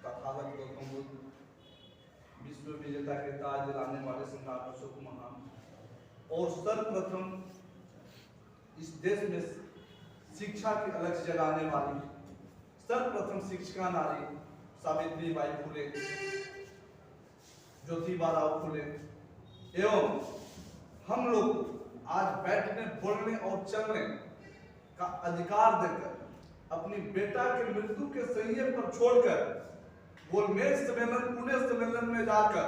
तथागत गौतम बुद्ध, विश्व विजेता के ताज दिलाने वाले सम्राट अशोक महान और सर्वप्रथम इस देश में शिक्षा की अलग जगाने वाली सर्वप्रथम शिक्षिका नारी सावित्रीबाई फुले, ज्योतिबा फुले एवं हम लोग आज बैठने, बोलने और चलने का अधिकार देकर अपनी बेटा के मृत्यु के संयम पर छोड़कर गोलमेज सम्मेलन, पुणे सम्मेलन में जाकर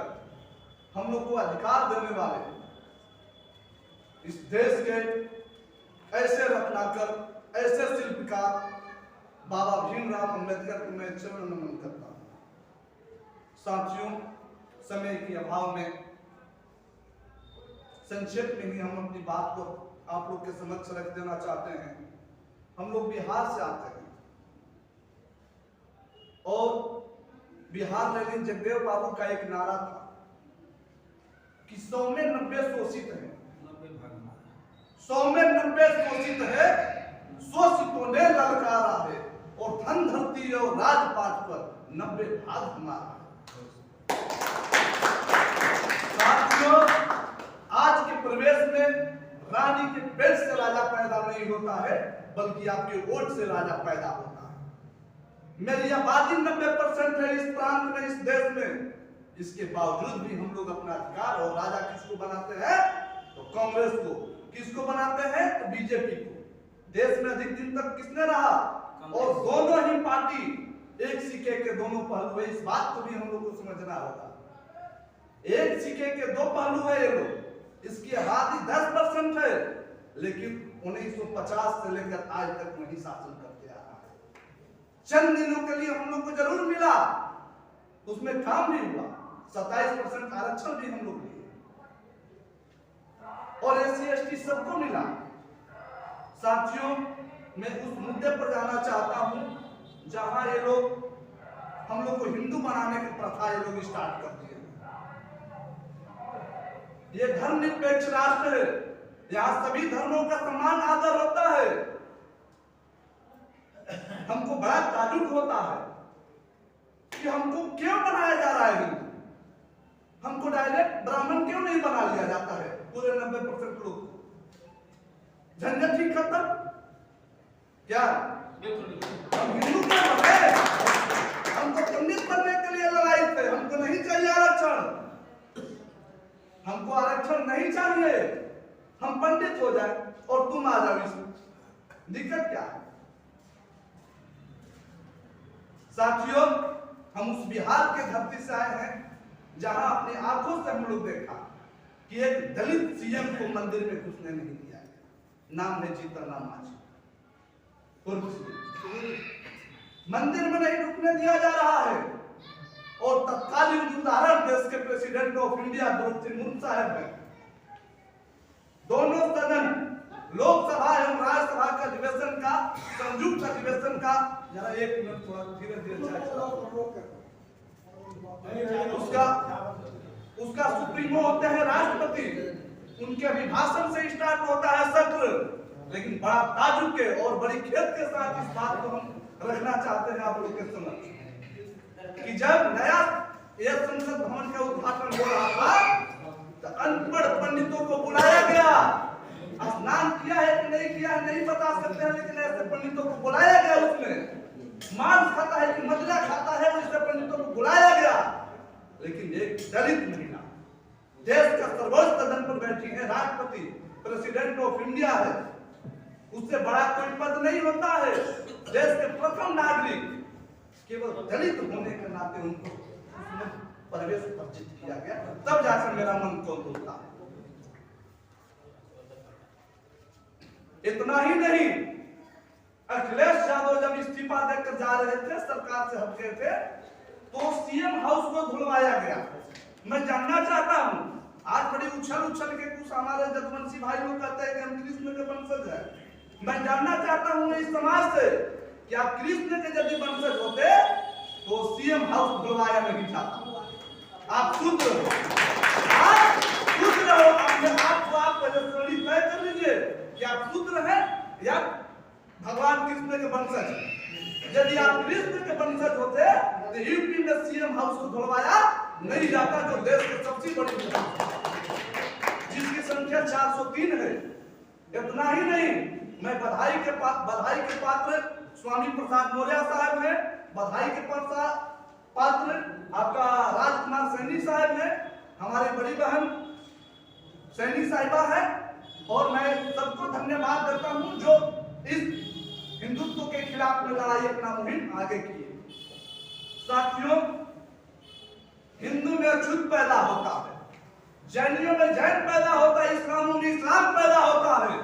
हम लोग को अधिकार देने वाले इस देश के ऐसे रत्नाकर, ऐसे शिल्पकार बाबा भीमराव अंबेडकर को मैं चरण नमन करता हूं। साथियों, समय के अभाव में संक्षेप में ही हम अपनी बात को आप लोग के समक्ष रख देना चाहते हैं। हम लोग बिहार से आते हैं और बिहार में जगदेव बाबू का एक नारा था कि 100 में 90 शोषित है, 100 में 90 शोषित है, शोषितों ने ललकारा है और धन धरती और राजपाट पर 90 भाग हमारा है। साथियों, आज के प्रवेश में रानी के पेट से राजा पैदा नहीं होता है, बल्कि आपके वोट से राजा पैदा होता है। मेरी आबादी 90% है इस प्रांत में, इस देश में। इसके बावजूद भी हम लोग अपना अधिकार और राजा किसको बनाते हैं? तो कांग्रेस को। किसको बनाते हैं? तो बीजेपी को। देश में अधिक दिन तक किसने रहा? और दोनों ही पार्टी एक सिक्के के दोनों पहलू है। इस बात को भी हम लोग को समझना होगा। एक सिक्के के दो पहलू है ये लोग। इसकी आबादी 10% है, लेकिन 1950 से लेकर आज तक वही शासन करते आ रहा है। चंद दिनों के लिए हम लोग को जरूर मिला, उसमें काम भी हुआ। 27% आरक्षण भी हम लोग लिए और SC/ST सबको मिला। साथियों, मैं उस मुद्दे पर जाना चाहता हूं जहां ये लोग हम लोग को हिंदू बनाने की प्रथा ये लोग स्टार्ट कर दिए। ये धर्मनिरपेक्ष राष्ट्र है, यहाँ सभी धर्मों का समान आदर होता है। हमको बड़ा ताज्जुब होता है कि हमको क्यों बनाया जा रहा है हिंदू। हमको डायरेक्ट ब्राह्मण क्यों नहीं बना लिया जाता है पूरे 90% लोग? झंझट ही खत्म। क्या हम हिंदू क्यों बने? हमको पंडित बनने के लिए लड़ाई थे। हमको नहीं चाहिए आरक्षण, हमको आरक्षण नहीं चाहिए। हम पंडित हो जाए और तुम आ जाओ। इसमें दिक्कत क्या है? साथियों, हम उस बिहार के धरती से आए हैं जहां अपनी आंखों से हम लोग देखा कि एक दलित सीएम को मंदिर में घुसने नहीं दिया गया। नाम है जीतनराम मांझी। मंदिर में नहीं ढुकने दिया जा रहा है। और तत्कालीन उदाहरण देश के president of India Draupadi Murmu साहब है। दोनों सदन, लोकसभा एवं राज्यसभा का अधिवेशन का, संयुक्त अधिवेशन का, जरा 1 मिनट थोड़ा धीरे धीरे उसका सुप्रीमो होते हैं राष्ट्रपति। उनके अभिभाषण से स्टार्ट होता है सत्र। लेकिन बड़ा ताज्जुब के और बड़ी खेद के साथ इस बात को हम रखना चाहते हैं आप लोग के समक्ष कि जब नया यह संसद भवन का उद्घाटन हो रहा था तो अनपढ़ पंडितों को बुलाया गया। स्नान किया है कि नहीं किया है नहीं बता सकते हैं, लेकिन ऐसे पंडितों को बुलाया गया। उसमें मांस खाता है कि मदिरा खाता है, ऐसे पंडितों को बुलाया गया। लेकिन एक दलित महिला देश का सर्वोच्च सदन पर बैठी है, राष्ट्रपति, प्रेसिडेंट ऑफ इंडिया है। उससे बड़ा कोई पद नहीं होता है। देश के प्रथम नागरिक केवल दलित होने के नाते उनको उसमें प्रवेश वर्जित किया गया। तब जाकर मेरा मन कौन होता है। इतना ही नहीं, अखिलेश यादव जब इस्तीफा देकर जा रहे थे, सरकार से हट गए थे, तो सीएम हाउस को धुलवाया गया। मैं जानना चाहता हूं, आज बड़ी उछल के कुछ हमारे जदवंशी भाई लोग कहते हैं कि हम कृष्ण के वंशज हैं। मैं जानना चाहता हूं इस समाज से कि आप कृष्ण के यदि वंशज होते तो सीएम हाउस धुलवाया नहीं जाता। आप शूद्र हो, आप शूद्र हो। आप तय कर लीजिए कि आप शूद्र हैं या भगवान कृष्ण के वंशज। यदि आप कृष्ण के वंशज होते तो यूपी में सीएम हाउस को धुलवाया नहीं जाता, जो देश की सबसे बड़ी जिसकी संख्या 403 है। इतना ही नहीं, मैं बधाई के पात्र स्वामी प्रसाद मौर्य साहब हैं, बधाई के पात्र आपका राजकुमार सैनी साहब हैं, हमारी बड़ी बहन सैनी साहिबा है, और मैं सबको धन्यवाद देता हूं जो इस हिंदुत्व के खिलाफ में लड़ाई अपना मुहिम आगे किए। साथियों, हिंदू में अछूत पैदा होता है, जैनियों में जैन पैदा होता है, इस्लामियों में इस्लाम पैदा होता है,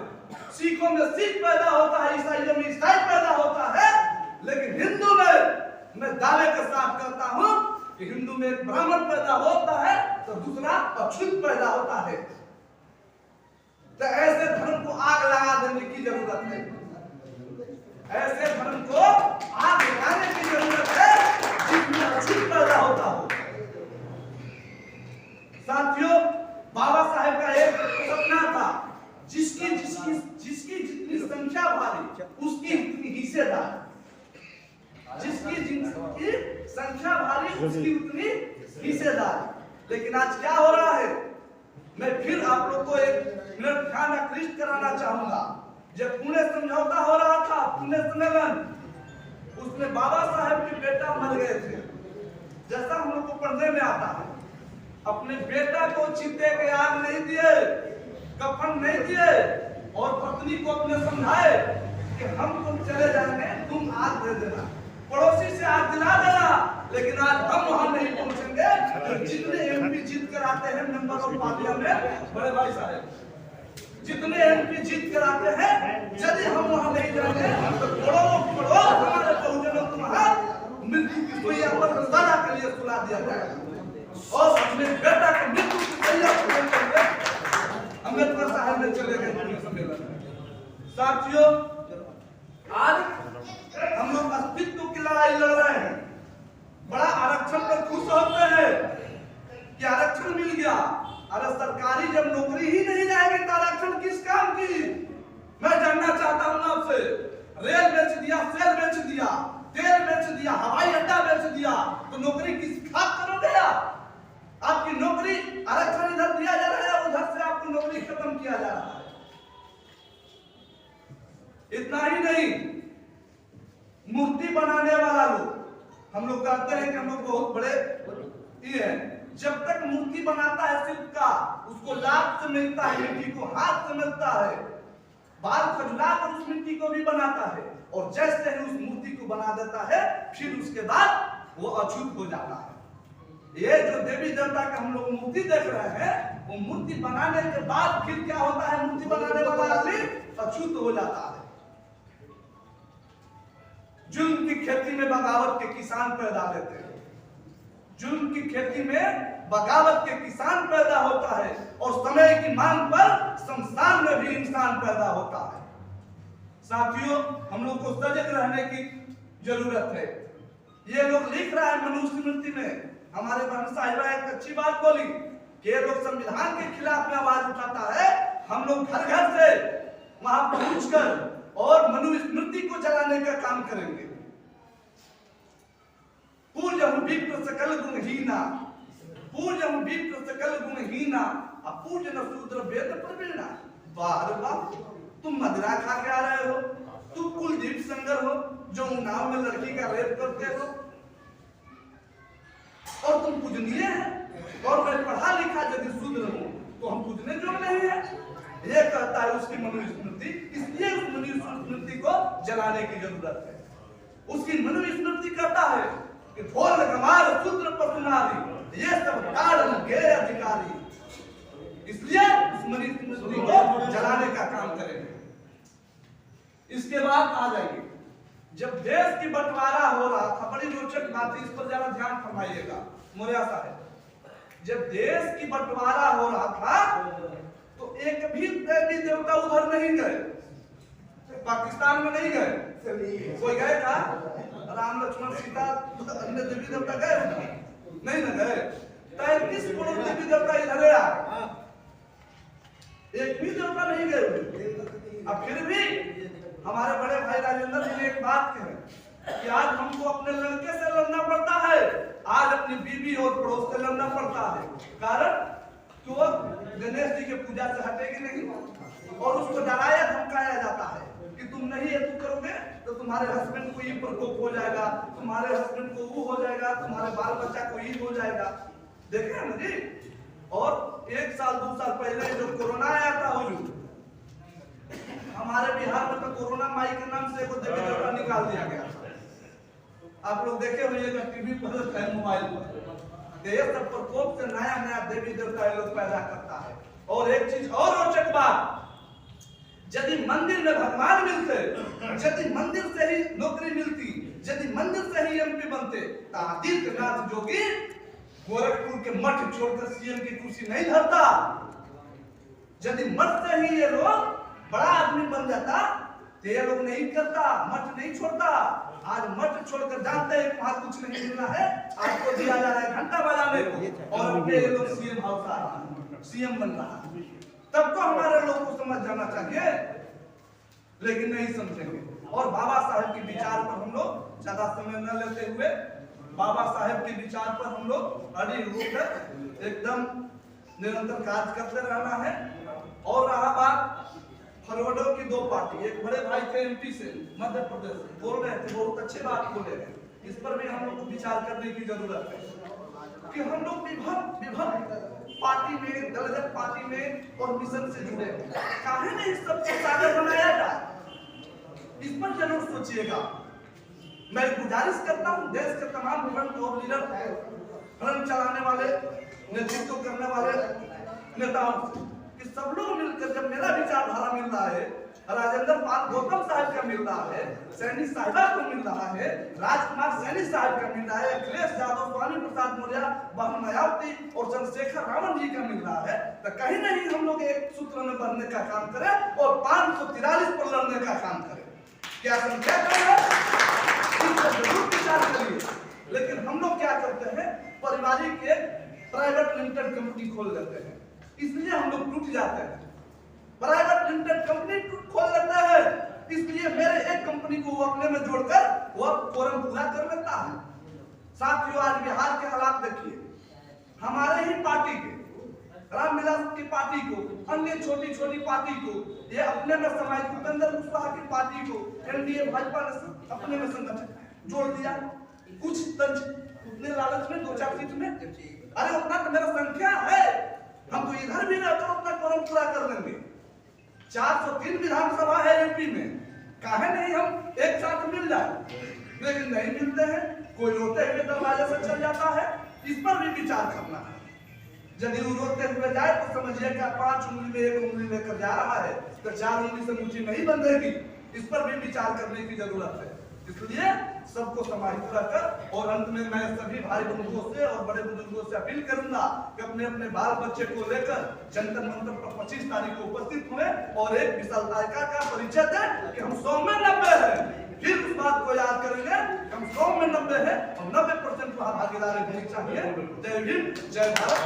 सिखों में सिख पैदा होता है, ईसाइयों में ईसाई पैदा होता है, लेकिन हिंदू में मैं दावे के साथ कहता हूं कि हिंदू में एक ब्राह्मण पैदा होता है तो दूसरा अछूत पैदा होता है। तो ऐसे धर्म को आग लगा देने की जरूरत है, ऐसे धर्म को आग लगाने की जरूरत है जिसमें अछूत पैदा होता हो। साथियों, बाबा साहेब का एक सपना था, जिसकी जितनी संख्या भारी उसकी उतनी हिस्सेदार, जिसकी संख्या भारी उसकी उतनी हिस्सेदार। लेकिन आज क्या हो रहा है, मैं फिर आप लोग को एक मिनट ध्यान आकृष्ट कराना चाहूंगा। जब पुणे समझौता हो रहा था, पुणे सम्मेलन, उसमें बाबा साहेब के बेटा मर गए थे। जैसा हम लोग को पढ़ने में आता है, अपने बेटा को चिते के आग नहीं दिए, कफन नहीं दिए, और पत्नी को अपने समझाए कि हम तुम चले जाएंगे, तुम आग दे देना, पड़ोसी से आग दिला देना, लेकिन आज हम वहां नहीं पहुंचेंगे। तो जितने एमपी जीत कर आते हैं मेंबर ऑफ पार्लियामेंट, बड़े भाई साहब, जितने एमपी जीत कर आते हैं, यदि हम वहां नहीं जाएंगे तो करोड़ों हमारे बहुजनों को वहां मृत्यु की सुइया पर सदा के लिए सुला दिया जाएगा। और अपने बेटा को मृत्यु की सुइया पर अम्बेडकर साहब ने चले गए सम्मेलन में। साथियों, आज हम लोग अस्तित्व की लड़ाई लड़ रहे हैं, बड़ा आरक्षण पर खुश होते हैं कि आरक्षण मिल गया। अरे सरकारी जब नौकरी ही नहीं जाएगी तो आरक्षण किस काम की? मैं जानना चाहता हूं आपसे, रेल बेच दिया, सेल बेच दिया, तेल बेच दिया, हवाई अड्डा बेच दिया, तो नौकरी किस खाक करोगे आप? आपकी नौकरी, आरक्षण इधर दिया जा रहा है, उधर से आपकी नौकरी खत्म किया जा रहा है। इतना ही नहीं, मूर्ति बनाने वाला लोग, हम लोग कहते हैं कि हम लोग बहुत बड़े ये हैं, जब तक मूर्ति बनाता है शिल्प का, उसको लाभ से मिलता है, मिट्टी को हाथ से मिलता है, बाल खजुला कर उस मिट्टी को भी बनाता है, और जैसे ही उस मूर्ति को बना देता है, फिर उसके बाद वो अछूत हो जाता है। ये जो देवी देवता का हम लोग मूर्ति देख रहे हैं, वो मूर्ति बनाने के बाद फिर क्या होता है, मूर्ति बनाने वाला आदमी अछूत हो जाता है। जुल्म की खेती में बगावत के किसान पैदा होते हैं, जुल्म की खेती में बगावत के किसान पैदा होता है, और समय की मांग पर शमशान में भी इंसान पैदा होता है। साथियों, हम लोग को सजग रहने की जरूरत है। ये लोग लिख रहा है मनुस्मृति में, हमारे बहन साहिबा एक अच्छी बात बोली कि ये लोग संविधान के खिलाफ में आवाज उठाता है, हम लोग घर घर से वहां पहुंचकर और मनुस्मृति को जलाने का काम करेंगे। पूज्यम विप्र सकल गुणहीना, पूज्यम विप्र सकल गुणहीना, अपूज्य न शूद्र वेद प्रवीणा। वाह रे वाह, तुम मदिरा खा के आ रहे हो, तुम कुलदीप संगर हो जो उन्नाव में लड़की का रेप करते हो, और तुम पूजनीय है, और मैं पढ़ा लिखा यदि शूद्र हूं तो हम पूजने जोग नहीं है। ये कहता है उसकी मनुस्मृति, इसलिए उस मनुस्मृति को जलाने की जरूरत है। उसकी मनुस्मृति कहता है कि ढोल गमार शूद्र पशु नारी, ये सब कारण गैर अधिकारी, इसलिए उस मनुस्मृति को जलाने का काम करेंगे। इसके बाद आ जाएंगे, जब देश की बंटवारा हो रहा था, बड़ी रोचक बात है, इस पर जरा ध्यान फरमाइएगा मौर्य साहब। जब देश की बंटवारा हो रहा था तो एक भी देवी देवता उधर नहीं गए, पाकिस्तान में नहीं गए। कोई गए था? राम लक्ष्मण सीता अन्य देवी देवता गए उधर? नहीं न गए। 33 करोड़ देवी देवता इधर आए, एक भी देवता नहीं गए। अब फिर भी हमारे बड़े भाई राजेंद्र जी ने एक बात कही कि आज हमको अपने लड़के से लड़ना पड़ता है, आज पड़ोस से लड़ना पड़ता है। कारण कि वो गणेश जी के पूजा से हटेगी नहीं और उसको डराया धमकाया जाता है कि तुम नहीं ये तू करोगे तो तुम्हारे हस्बैंड को ये प्रकोप हो जाएगा, तुम्हारे हस्बैंड को वो हो जाएगा, तुम्हारे बाल बच्चा को ये हो जाएगा। देखे हैं ना जी। और 1 साल 2 साल पहले जो कोरोना आया था हुजूर, हमारे बिहार में तो कोरोना माई के नाम से देवी देवता निकाल दिया गया। आप लोग देखे होइएगा टीवी पर, मोबाइल पर, ये सब प्रकोप से नया नया देवी देवता ये लोग पैदा करता है। और एक चीज और रोचक बात, यदि मंदिर में भगवान मिलते, यदि मंदिर से ही नौकरी मिलती, यदि मंदिर से ही एमपी बनते, तो आदित्यनाथ जोगी गोरखपुर के मठ छोड़कर सीएम की कुर्सी नहीं धरता। यदि मठ से ही ये लोग बड़ा आदमी बन जाता तो ये लोग नहीं करता, मठ नहीं छोड़ता। आज मठ छोड़कर जानते हैं वहां कुछ नहीं मिलना है, आपको दिया जा रहा है घंटा बजाने को और अपने ये लोग सीएम हाउस आ रहा है, सीएम बन रहा है। तब तो हमारे लोग को समझ जाना चाहिए, लेकिन नहीं समझेंगे। और बाबा साहेब के विचार पर हम लोग ज्यादा समय न लेते हुए, बाबा साहेब के विचार पर हम लोग अड़ी होकर एकदम निरंतर कार्य करते रहना है। और रहा बात फॉरवर्डों की 2 पार्टी, एक बड़े भाई थे एमपी से, मध्य प्रदेश से, बोल रहे थे, बहुत अच्छे बात बोले हैं। इस पर भी हम लोग को विचार करने की जरूरत है कि हम लोग विभक्त पार्टी में, दलगत पार्टी में और मिशन से जुड़े हैं, काहे नहीं सबको सागर बनाया जाए, इस पर जरूर सोचिएगा। मैं गुजारिश करता हूँ देश के तमाम विभिन्न और लीडर, रन चलाने वाले, नेतृत्व करने वाले नेताओं से कि सब लोग मिलकर, जब मेरा विचारधारा मिल रहा है, राजेंद्र पाल गौतम साहब का मिल रहा है, सैनी साहिबा को मिल रहा है, राजकुमार सैनी साहब का मिल रहा है, अखिलेश यादव, स्वामी प्रसाद मौर्य, बहन मायावती और चंद्रशेखर रावण जी का मिल रहा है, तो कहीं नहीं हम लोग एक सूत्र में बढ़ने का काम करें और 543 पर लड़ने का काम करें। क्या संख्या कम है, इस पर जरूर विचार करिए। लेकिन हम लोग क्या करते हैं, पारिवारिक एक प्राइवेट लिमिटेड कंपनी खोल लेते हैं, इसलिए हम लोग टूट जाते हैं। प्राइवेट लिमिटेड कंपनी खोल लेता है, इसलिए मेरे एक कंपनी को वो अपने में जोड़कर वो फोरम पूरा कर लेता है। साथियों, आज बिहार के हालात देखिए, हमारे ही पार्टी के, रामविलास की पार्टी को, अन्य छोटी छोटी पार्टी को, ये अपने में समाज, भूपेंद्र कुशवाहा की पार्टी को एनडीए भाजपा ने अपने में संगठन जोड़ दिया। कुछ तंज उतने लालच में 2-4 सीट में, अरे उतना तो मेरा संख्या है, हम तो इधर भी रहकर उतना फोरम पूरा कर लेंगे। 403 विधानसभा है यूपी में, काहे नहीं हम एक साथ मिल जाए, लेकिन नहीं मिलते हैं, कोई रोते हुए दरवाजे से चल जाता है। इस पर भी विचार करना है। यदि वो रोते हुए जाए तो समझिए कि 5 उंगली में 1 उंगली लेकर जा रहा है, तो 4 उंगली से मुट्ठी नहीं बंधेगी। इस पर भी विचार करने की जरूरत है। इसलिए सबको समाहित रखकर, और अंत में मैं सभी भाई बंधुओं से और बड़े बुजुर्गों से अपील करूंगा कि अपने अपने बाल बच्चे को लेकर जंतर मंतर पर 25 तारीख को उपस्थित हुए और एक विशालकाय का परिचय दें कि हम 100 में 90 है। फिर उस बात को याद करेंगे, हम 100 में 90 है और 90% वहां भागीदारी होनी चाहिए। जय हिंद, जय भारत।